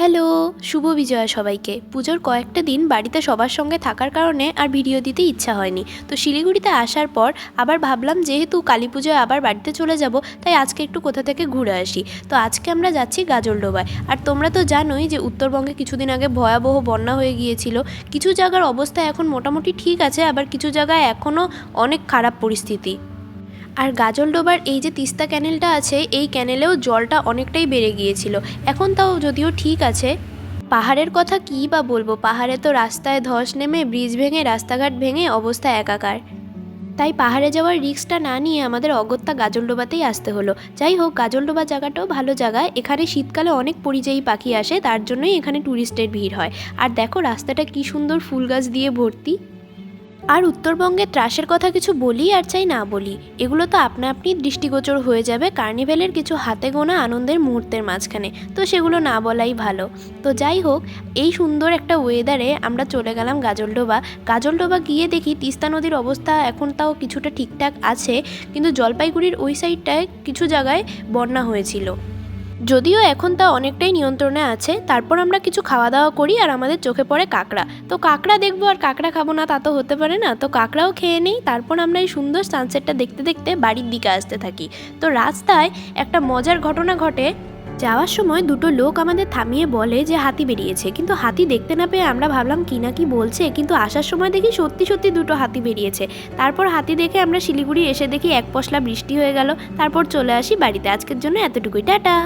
Hello, শুভ বিজয়া সবাইকে। পুজোর কয়েকটা দিন বাড়িতে সবার সঙ্গে থাকার কারণে আর ভিডিও দিতে ইচ্ছা হয়নি। তো শিলিগুড়িতে আসার পর আবার ভাবলাম যেহেতু কালী পুজোয় আবার বাড়িতে চলে যাব, তাই আজকে একটু কোথা থেকে ঘুরে আসি। তো আজকে আমরা যাচ্ছি গাজলডোবায়। আর তোমরা তো জানোই যে উত্তরবঙ্গে কিছুদিন আগে ভয়াবহ বন্যা হয়ে গিয়েছিল। কিছু জায়গার অবস্থা এখন মোটামুটি ঠিক আছে, আবার কিছু জায়গায় এখনও অনেক খারাপ পরিস্থিতি। আর গাজলডোবার এই যে তিস্তা ক্যানেলটা আছে, এই ক্যানেলেও জলটা অনেকটাই বেড়ে গিয়েছিল। এখন তাও যদিও ঠিক আছে। পাহাড়ের কথা কী বা বলবো, পাহাড়ে তো রাস্তায় ধস নেমে ব্রিজ ভেঙে রাস্তাঘাট ভেঙে অবস্থা একাকার। তাই পাহাড়ে যাওয়ার রিস্কটা না নিয়ে আমাদের অগত্যা গাজলডোবাতেই আসতে হলো। যাই হোক, গাজলডোবা জায়গাটাও ভালো জায়গা। এখানে শীতকালে অনেক পরিযায়ী পাখি আসে, তার জন্যই এখানে ট্যুরিস্টের ভিড় হয়। আর দেখো রাস্তাটা কী সুন্দর ফুল গাছ দিয়ে ভর্তি। আর উত্তরবঙ্গের ত্রাসের কথা কিছু বলি আর চাই না বলি, এগুলো তো আপনা আপনি দৃষ্টিগোচর হয়ে যাবে কার্নিভ্যালের কিছু হাতে গোনা আনন্দের মুহূর্তের মাঝখানে, তো সেগুলো না বলাই ভালো। তো যাই হোক, এই সুন্দর একটা ওয়েদারে আমরা চলে গেলাম গাজলডোবা। গাজলডোবা গিয়ে দেখি তিস্তা নদীর অবস্থা এখন তাও কিছুটা ঠিকঠাক আছে, কিন্তু জলপাইগুড়ির ওই সাইডটায় কিছু জায়গায় বন্যা হয়েছিল। যদিও এখন তা অনেকটাই নিয়ন্ত্রণে আছে। তারপর আমরা কিছু খাওয়া দাওয়া করি আর আমাদের চোখে পড়ে কাঁকড়া। তো কাঁকড়া দেখবো আর কাঁকড়া খাবো না তা তো হতে পারে না, তো কাঁকড়াও খেয়ে নেই। তারপর আমরা এই সুন্দর সানসেটটা দেখতে দেখতে বাড়ির দিকে আসতে থাকি। তো রাস্তায় একটা মজার ঘটনা ঘটে। যাওয়ার সময় দুটো লোক আমাদের থামিয়ে বলে যে হাতি বেরিয়েছে, কিন্তু হাতি দেখতে না পেয়ে আমরা ভাবলাম কি না কি বলছে, কিন্তু আসার সময় দেখি সত্যি সত্যি দুটো হাতি বেরিয়েছে। তারপর হাতি দেখে আমরা শিলিগুড়ি এসে দেখি এক পশলা বৃষ্টি হয়ে গেল। তারপর চলে আসি বাড়িতে। আজকের জন্য এতটুকুই, টাটা।